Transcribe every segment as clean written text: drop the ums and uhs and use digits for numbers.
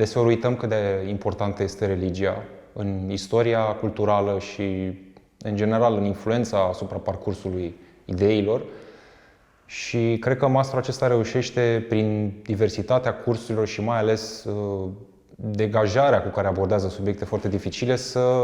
Deseori uităm cât de importantă este religia în istoria culturală și, în general, în influența asupra parcursului ideilor. Și cred că masterul acesta reușește, prin diversitatea cursurilor și mai ales degajarea cu care abordează subiecte foarte dificile, să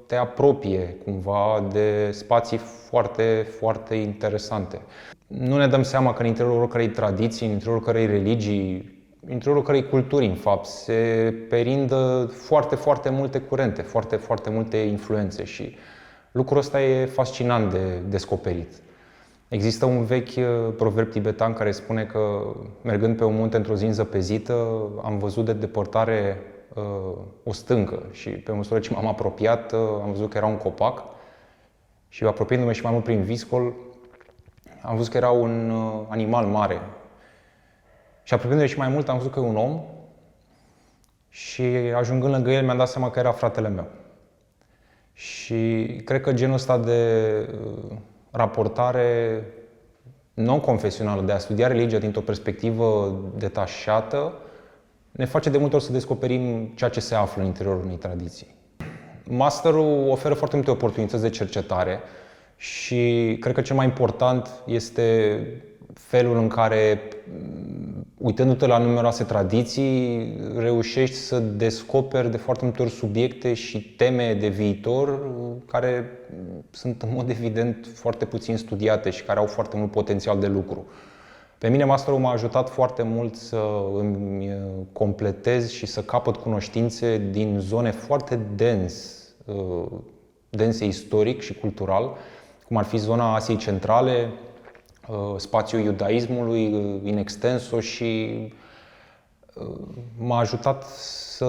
te apropie cumva de spații foarte, foarte interesante. Nu ne dăm seama că în interiorul oricărei tradiții, în interiorul oricărei religii, în interiorul oricărei culturi, în fapt, se perindă foarte, foarte multe curente, foarte, foarte multe influențe și lucrul ăsta e fascinant de descoperit. Există un vechi proverb tibetan care spune că, mergând pe un munte într-o zi înzăpezită, am văzut de depărtare o stâncă și pe măsură ce m-am apropiat, am văzut că era un copac și apropiindu-mă și mai mult prin viscol, am văzut că era un animal mare. Și apropiindu-mă și mai mult, am văzut că e un om și ajungând lângă el, mi-am dat seama că era fratele meu. Și cred că genul ăsta de raportare non-confesională, de a studia religia dintr-o perspectivă detașată, ne face de multe ori să descoperim ceea ce se află în interiorul unei tradiții. Masterul oferă foarte multe oportunități de cercetare și cred că cel mai important este felul în care, uitându-te la numeroase tradiții, reușești să descoperi de foarte multe ori subiecte și teme de viitor care sunt în mod evident foarte puțin studiate și care au foarte mult potențial de lucru. Pe mine masterul m-a ajutat foarte mult să îmi completez și să capăt cunoștințe din zone foarte dense istoric și cultural, cum ar fi zona Asiei Centrale, spațiul iudaismului in extenso și m-a ajutat să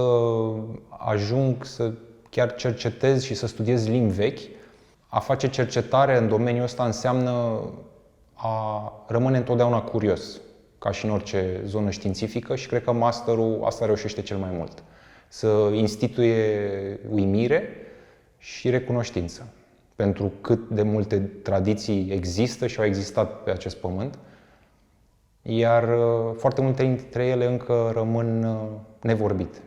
ajung să chiar cercetez și să studiez limbi vechi. A face cercetare în domeniul ăsta înseamnă a rămâne întotdeauna curios, ca și în orice zonă științifică, și cred că masterul asta reușește cel mai mult. Să instituie uimire și recunoștință pentru cât de multe tradiții există și au existat pe acest pământ, iar foarte multe dintre ele încă rămân nevorbite.